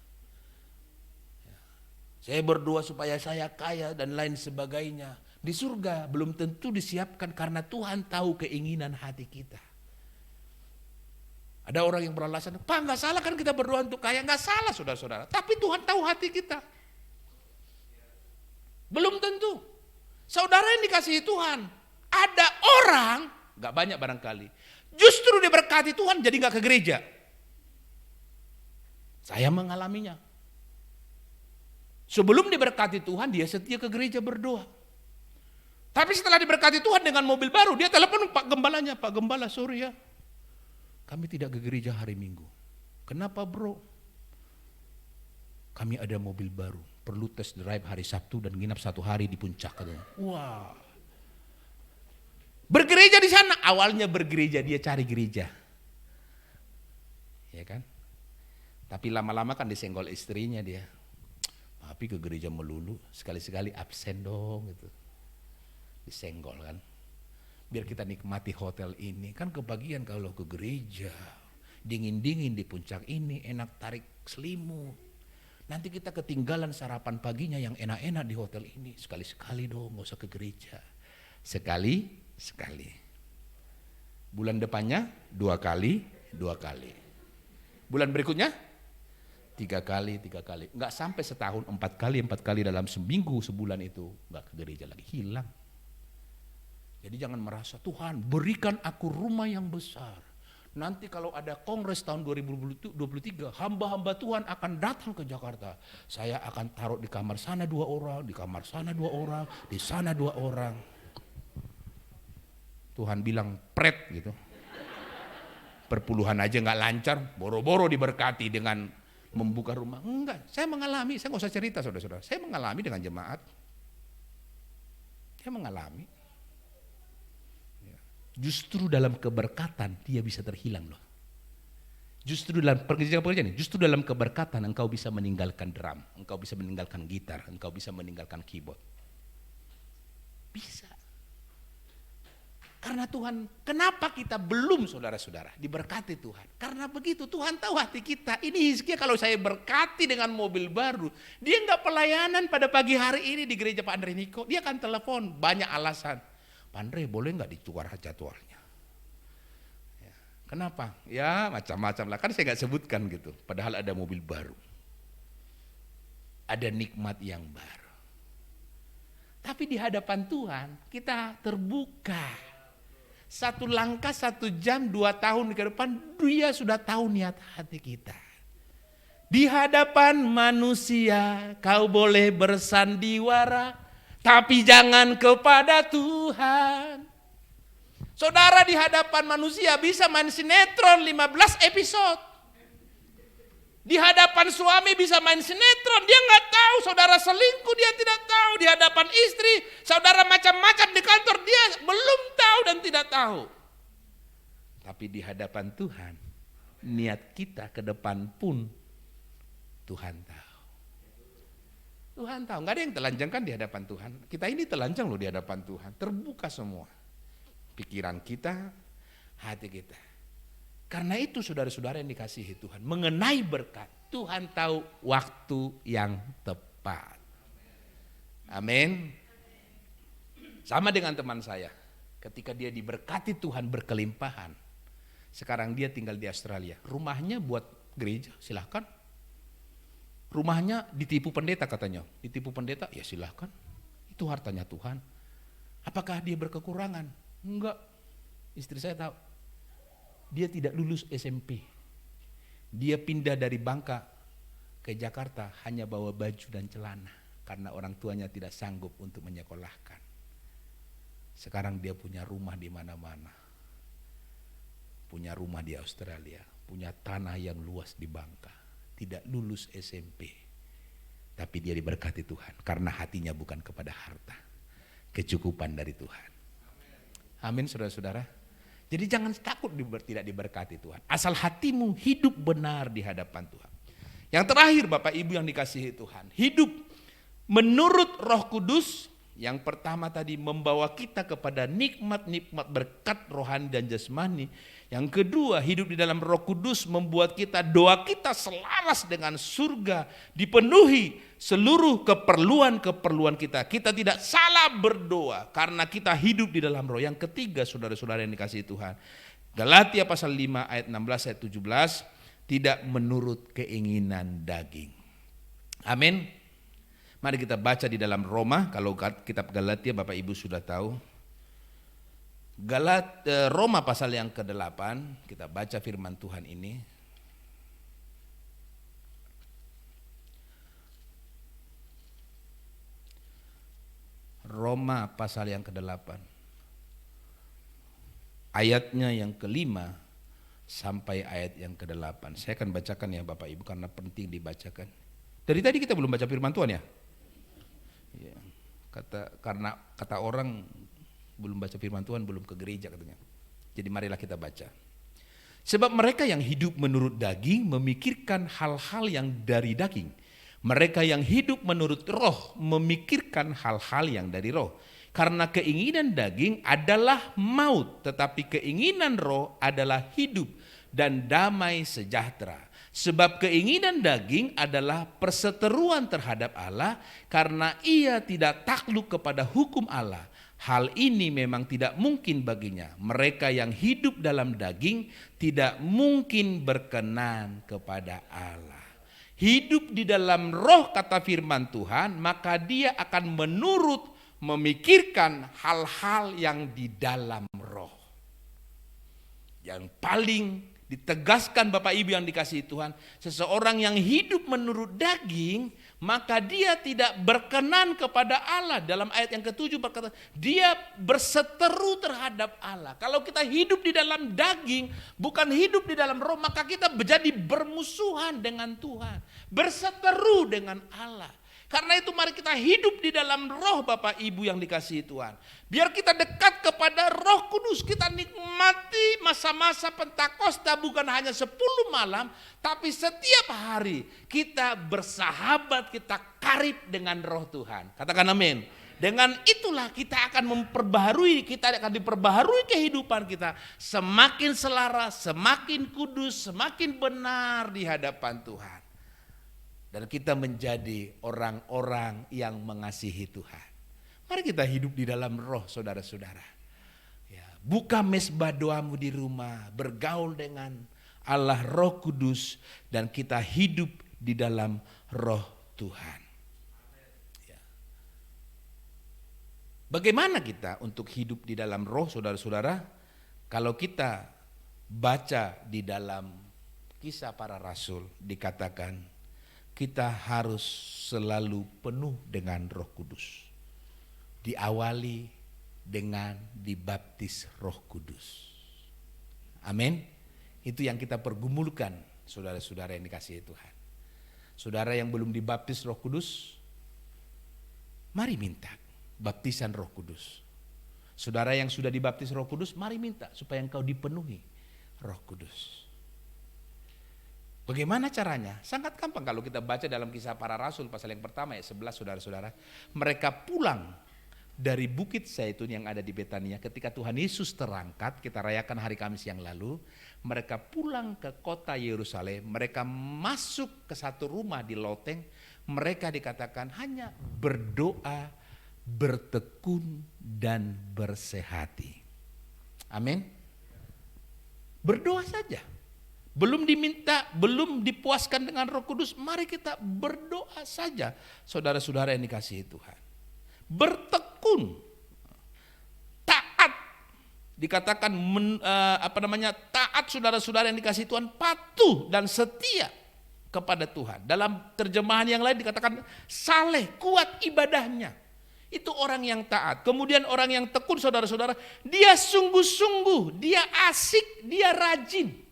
Saya berdoa supaya saya kaya dan lain sebagainya. Di surga belum tentu disiapkan karena Tuhan tahu keinginan hati kita. Ada orang yang beralasan, Pak nggak salah kan kita berdoa untuk kaya. Nggak salah saudara-saudara, tapi Tuhan tahu hati kita. Belum tentu. Saudara yang dikasihi Tuhan, ada orang, nggak banyak barangkali, justru diberkati Tuhan jadi nggak ke gereja. Saya mengalaminya. Sebelum diberkati Tuhan, dia setia ke gereja berdoa. Tapi setelah diberkati Tuhan dengan mobil baru, dia telepon Pak Gembalanya, Pak Gembala sorry ya, kami tidak ke gereja hari Minggu. Kenapa bro? Kami ada mobil baru, perlu test drive hari Sabtu dan nginap 1 hari di puncak. Wah. Bergereja di sana, awalnya bergereja, dia cari gereja. Ya kan? Tapi lama-lama kan disenggol istrinya dia. Tapi ke gereja melulu, sekali-sekali absen dong gitu. Disenggol kan. Biar kita nikmati hotel ini, kan kebagian kalau ke gereja, dingin-dingin di puncak ini, enak tarik selimut. Nanti kita ketinggalan sarapan paginya yang enak-enak di hotel ini. Sekali-sekali dong, gak usah ke gereja. Sekali-sekali. Bulan depannya 2 kali. Bulan berikutnya 3 kali. Gak sampai setahun 4 kali dalam seminggu, sebulan itu gak ke gereja lagi, hilang. Jadi jangan merasa Tuhan berikan aku rumah yang besar. Nanti kalau ada kongres tahun 2023, hamba-hamba Tuhan akan datang ke Jakarta. Saya akan taruh di kamar sana 2 orang, di kamar sana 2 orang, di sana 2 orang. Tuhan bilang pret gitu. Perpuluhan aja gak lancar, boro-boro diberkati dengan membuka rumah. Enggak, saya mengalami, saya gak usah cerita saudara-saudara. Saya mengalami dengan jemaat. Saya mengalami. Justru dalam keberkatan dia bisa terhilang loh. Justru dalam pekerjaan ini, justru dalam keberkatan engkau bisa meninggalkan drum, engkau bisa meninggalkan gitar, engkau bisa meninggalkan keyboard. Bisa. Karena Tuhan, kenapa kita belum saudara-saudara diberkati Tuhan? Karena begitu, Tuhan tahu hati kita. Ini Hizkia kalau saya berkati dengan mobil baru, dia nggak pelayanan pada pagi hari ini di gereja Pak Andre Niko, dia akan telepon banyak alasan. Pak Andre boleh nggak ditukar jadwalnya? Kenapa? Ya macam-macam lah, kan saya nggak sebutkan gitu. Padahal ada mobil baru, ada nikmat yang baru. Tapi di hadapan Tuhan kita terbuka. 1 langkah, 1 jam, 2 tahun ke depan Dia sudah tahu niat hati kita. Di hadapan manusia kau boleh bersandiwara, tapi jangan kepada Tuhan. Saudara di hadapan manusia bisa main sinetron 15 episode. Di hadapan suami bisa main sinetron, dia nggak tahu saudara selingkuh, dia tidak tahu. Di hadapan istri, saudara macam-macam di kantor, dia belum tahu dan tidak tahu. Tapi di hadapan Tuhan, niat kita ke depan pun Tuhan tahu. Tuhan tahu, nggak ada yang telanjang kan di hadapan Tuhan. Kita ini telanjang loh di hadapan Tuhan, terbuka semua. Pikiran kita, hati kita. Karena itu saudara-saudara yang dikasihi Tuhan, mengenai berkat, Tuhan tahu waktu yang tepat. Amin. Sama dengan teman saya, ketika dia diberkati Tuhan berkelimpahan, sekarang dia tinggal di Australia. Rumahnya buat gereja, silahkan. Rumahnya ditipu pendeta katanya. Ditipu pendeta, ya silahkan. Itu hartanya Tuhan. Apakah dia berkekurangan? Enggak. Istri saya tahu. Dia tidak lulus SMP. Dia pindah dari Bangka ke Jakarta hanya bawa baju dan celana karena orang tuanya tidak sanggup untuk menyekolahkan. Sekarang dia punya rumah di mana-mana. Punya rumah di Australia, punya tanah yang luas di Bangka. Tidak lulus SMP. Tapi dia diberkati Tuhan karena hatinya bukan kepada harta. Kecukupan dari Tuhan. Amin saudara-saudara. Jadi jangan takut tidak diberkati Tuhan. Asal hatimu hidup benar di hadapan Tuhan. Yang terakhir Bapak Ibu yang dikasihi Tuhan. Hidup menurut Roh Kudus. Yang pertama tadi membawa kita kepada nikmat-nikmat berkat rohani dan jasmani. Yang kedua, hidup di dalam Roh Kudus membuat kita, doa kita selaras dengan surga, dipenuhi seluruh keperluan-keperluan kita. Kita tidak salah berdoa karena kita hidup di dalam Roh. Yang ketiga, saudara-saudara yang dikasihi Tuhan, Galatia pasal 5 ayat 16 ayat 17, tidak menurut keinginan daging. Amin. Mari kita baca di dalam Roma. Kalau kitab Galatia Bapak Ibu sudah tahu, Roma pasal yang ke-8, kita baca firman Tuhan ini. Roma pasal yang ke-8. Ayatnya yang ke-5 sampai ayat yang ke-8. Saya akan bacakan ya Bapak Ibu karena penting dibacakan. Dari tadi kita belum baca firman Tuhan ya? Ya, karena kata orang belum baca firman Tuhan belum ke gereja katanya. Jadi marilah kita baca. Sebab mereka yang hidup menurut daging memikirkan hal-hal yang dari daging. Mereka yang hidup menurut roh memikirkan hal-hal yang dari roh. Karena keinginan daging adalah maut, tetapi keinginan roh adalah hidup dan damai sejahtera. Sebab keinginan daging adalah perseteruan terhadap Allah karena ia tidak takluk kepada hukum Allah. Hal ini memang tidak mungkin baginya. Mereka yang hidup dalam daging tidak mungkin berkenan kepada Allah. Hidup di dalam roh kata firman Tuhan, maka dia akan menurut memikirkan hal-hal yang di dalam roh. Yang paling ditegaskan Bapak Ibu yang dikasihi Tuhan, seseorang yang hidup menurut daging, maka dia tidak berkenan kepada Allah. Dalam ayat yang ke-7 berkata, dia berseteru terhadap Allah. Kalau kita hidup di dalam daging, bukan hidup di dalam roh, maka kita menjadi bermusuhan dengan Tuhan, berseteru dengan Allah. Karena itu mari kita hidup di dalam roh Bapak Ibu yang dikasihi Tuhan. Biar kita dekat kepada Roh Kudus. Kita nikmati masa-masa Pentakosta bukan hanya 10 malam. Tapi setiap hari kita bersahabat, kita karib dengan roh Tuhan. Katakan amin. Dengan itulah kita akan memperbaharui, kita akan diperbaharui kehidupan kita. Semakin selaras, semakin kudus, semakin benar di hadapan Tuhan. Dan kita menjadi orang-orang yang mengasihi Tuhan. Mari kita hidup di dalam roh saudara-saudara. Ya, Buka mezbah doamu di rumah, bergaul dengan Allah Roh Kudus, dan kita hidup di dalam Roh Tuhan. Ya. Bagaimana kita untuk hidup di dalam Roh, saudara-saudara? Kalau kita baca di dalam Kisah Para Rasul, dikatakan kita harus selalu penuh dengan Roh Kudus. Diawali dengan dibaptis Roh Kudus. Amin. Itu yang kita pergumulkan, saudara-saudara yang dikasihi Tuhan. Saudara yang belum dibaptis Roh Kudus, mari minta baptisan Roh Kudus. Saudara yang sudah dibaptis Roh Kudus, mari minta supaya engkau dipenuhi Roh Kudus. Bagaimana caranya? Sangat gampang kalau kita baca dalam Kisah Para Rasul pasal yang pertama ayat 11, saudara-saudara. Mereka pulang dari Bukit Zaitun yang ada di Betania ketika Tuhan Yesus terangkat, kita rayakan hari Kamis yang lalu. Mereka pulang ke kota Yerusalem, mereka masuk ke satu rumah di loteng. Mereka dikatakan hanya berdoa, bertekun, dan bersehati. Amin. Berdoa saja. Belum diminta, belum dipuaskan dengan Roh Kudus, mari kita berdoa saja, saudara-saudara yang dikasihi Tuhan. Bertekun, taat, dikatakan taat, saudara-saudara yang dikasihi Tuhan, patuh dan setia kepada Tuhan. Dalam terjemahan yang lain dikatakan saleh, kuat ibadahnya. Itu orang yang taat. Kemudian orang yang tekun, saudara-saudara, dia sungguh-sungguh, dia asik, dia rajin.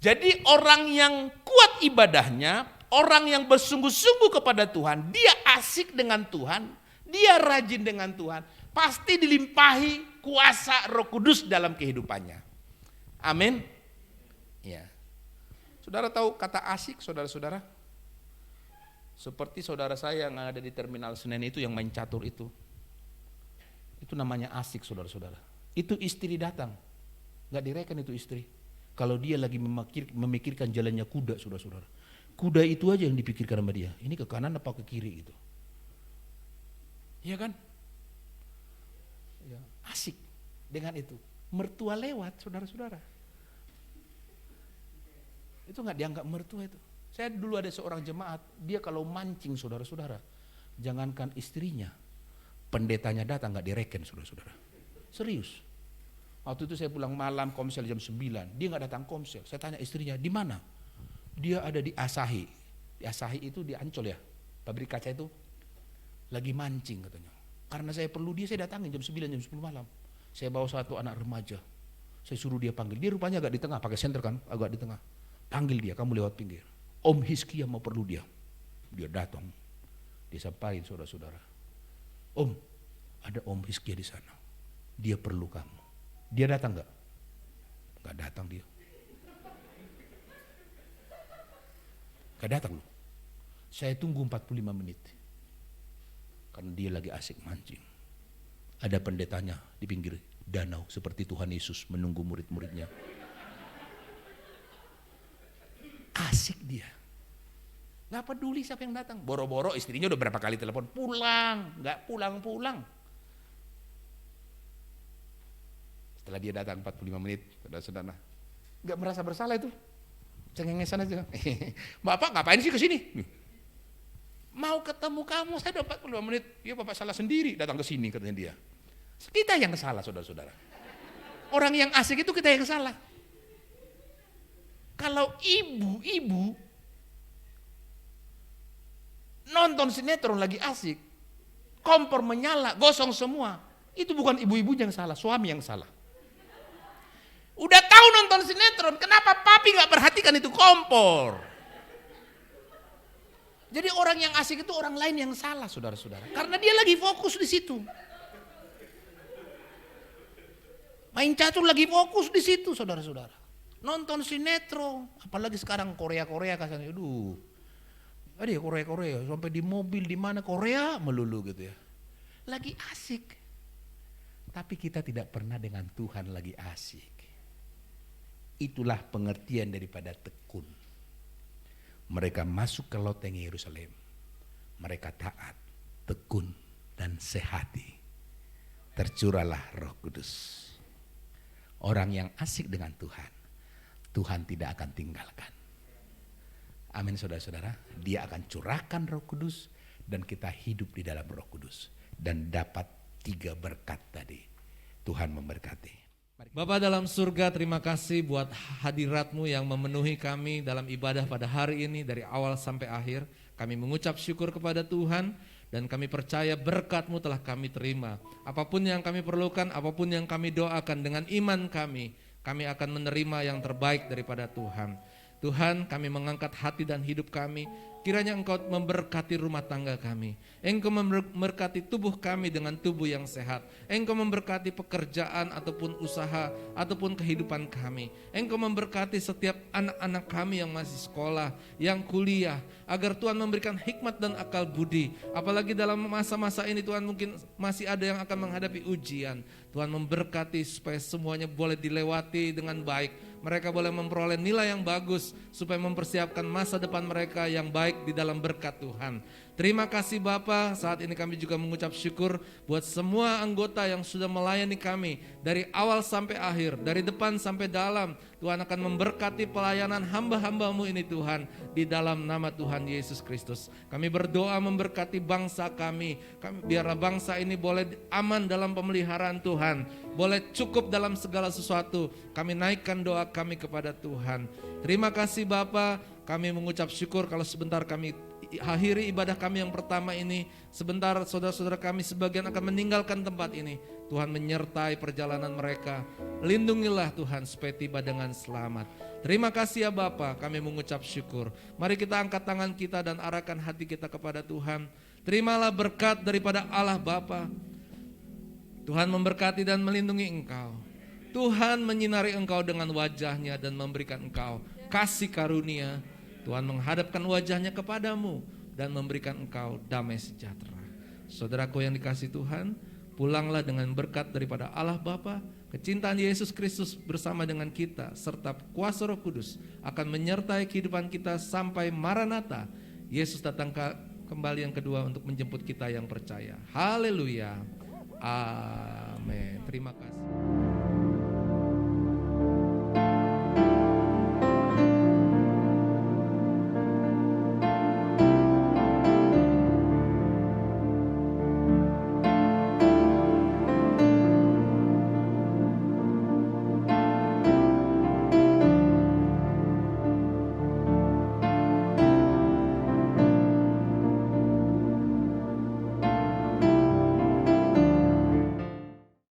Jadi orang yang kuat ibadahnya, orang yang bersungguh-sungguh kepada Tuhan, dia asik dengan Tuhan, dia rajin dengan Tuhan, pasti dilimpahi kuasa Roh Kudus dalam kehidupannya. Amin. Ya. Saudara tahu kata asik, saudara-saudara? Seperti saudara saya yang ada di Terminal Senen itu, yang main catur itu namanya asik, saudara-saudara. Itu istri datang, gak direken itu istri. Kalau dia lagi memikirkan jalannya kuda, saudara-saudara, kuda itu aja yang dipikirkan sama dia. Ini ke kanan apa ke kiri gitu. Iya kan? Ya, asik dengan itu. Mertua lewat, saudara-saudara. Itu gak dianggap mertua itu. Saya dulu ada seorang jemaat, dia kalau mancing, saudara-saudara, jangankan istrinya, pendetanya datang gak direken, saudara-saudara. Serius. Waktu itu saya pulang malam, komsel jam 9, dia gak datang komsel. Saya tanya istrinya, di mana? Dia ada di Asahi. Di Asahi itu di Ancol ya, pabrik kaca itu. Lagi mancing katanya. Karena saya perlu dia, saya datangin jam 9, jam 10 malam. Saya bawa satu anak remaja. Saya suruh dia panggil. Dia rupanya agak di tengah, pakai senter kan, agak di tengah. Panggil dia, kamu lewat pinggir. Om Hizkia mau perlu dia. Dia datang. Dia sampaikan, saudara-saudara. Om, ada Om Hizkia di sana. Dia perlu kamu. Dia datang enggak? Enggak datang dia. Enggak datang loh. Saya tunggu 45 menit. Karena dia lagi asik mancing. Ada pendetanya di pinggir danau seperti Tuhan Yesus menunggu murid-muridnya. Asik dia. Gak peduli siapa yang datang. Boro-boro istrinya udah berapa kali telepon, pulang, gak pulang-pulang. Setelah dia datang 45 menit, saudara-saudara, gak merasa bersalah itu. Cengengesan aja. Bapak ngapain sih kesini? Mau ketemu kamu, saya udah 45 menit. Ya Bapak salah sendiri datang ke sini, katanya dia. Kita yang salah, saudara-saudara. Orang yang asik itu kita yang salah. Kalau ibu-ibu nonton sinetron lagi asik, kompor menyala, gosong semua, itu bukan ibu-ibunya yang salah, suami yang salah. Udah tahu nonton sinetron, kenapa papi gak perhatikan itu kompor? Jadi orang yang asik itu orang lain yang salah, saudara-saudara. Karena dia lagi fokus di situ. Main catur lagi fokus di situ, saudara-saudara. Nonton sinetron, apalagi sekarang Korea-Korea kasarnya, aduh. Ada Korea-Korea, sampai di mobil di mana Korea melulu gitu ya. Lagi asik. Tapi kita tidak pernah dengan Tuhan lagi asik. Itulah pengertian daripada tekun. Mereka masuk ke loteng Yerusalem. Mereka taat, tekun, dan sehati. Tercurahlah Roh Kudus. Orang yang asik dengan Tuhan, Tuhan tidak akan tinggalkan. Amin saudara-saudara. Dia akan curahkan Roh Kudus dan kita hidup di dalam Roh Kudus dan dapat 3 berkat tadi. Tuhan memberkati. Bapa dalam surga, terima kasih buat hadirat-Mu yang memenuhi kami dalam ibadah pada hari ini dari awal sampai akhir. Kami mengucap syukur kepada Tuhan dan kami percaya berkat-Mu telah kami terima. Apapun yang kami perlukan, apapun yang kami doakan dengan iman kami akan menerima yang terbaik daripada Tuhan. Tuhan, kami mengangkat hati dan hidup kami. Kiranya Engkau memberkati rumah tangga kami. Engkau memberkati tubuh kami dengan tubuh yang sehat. Engkau memberkati pekerjaan ataupun usaha ataupun kehidupan kami. Engkau memberkati setiap anak-anak kami yang masih sekolah, yang kuliah. Agar Tuhan memberikan hikmat dan akal budi. Apalagi dalam masa-masa ini Tuhan mungkin masih ada yang akan menghadapi ujian. Tuhan memberkati supaya semuanya boleh dilewati dengan baik. Mereka boleh memperoleh nilai yang bagus supaya mempersiapkan masa depan mereka yang baik di dalam berkat Tuhan. Terima kasih Bapa, saat ini kami juga mengucap syukur buat semua anggota yang sudah melayani kami dari awal sampai akhir, dari depan sampai dalam. Tuhan akan memberkati pelayanan hamba-hamba-Mu ini Tuhan, di dalam nama Tuhan Yesus Kristus. Kami berdoa memberkati bangsa kami, biarlah bangsa ini boleh aman dalam pemeliharaan Tuhan, boleh cukup dalam segala sesuatu. Kami naikkan doa kami kepada Tuhan. Terima kasih Bapa, kami mengucap syukur kalau sebentar kami akhiri ibadah kami yang pertama ini. Sebentar saudara-saudara kami sebagian akan meninggalkan tempat ini. Tuhan menyertai perjalanan mereka. Lindungilah Tuhan supaya tiba dengan selamat. Terima kasih ya Bapa, kami mengucap syukur. Mari kita angkat tangan kita dan arahkan hati kita kepada Tuhan. Terimalah berkat daripada Allah Bapa. Tuhan memberkati dan melindungi engkau. Tuhan menyinari engkau dengan wajahnya dan memberikan engkau kasih karunia. Tuhan menghadapkan wajahnya kepadamu dan memberikan engkau damai sejahtera. Saudaraku yang dikasihi Tuhan, pulanglah dengan berkat daripada Allah Bapa, kecintaan Yesus Kristus bersama dengan kita, serta kuasa Roh Kudus akan menyertai kehidupan kita sampai Maranatha. Yesus datang kembali yang kedua untuk menjemput kita yang percaya. Haleluya. Amin. Terima kasih.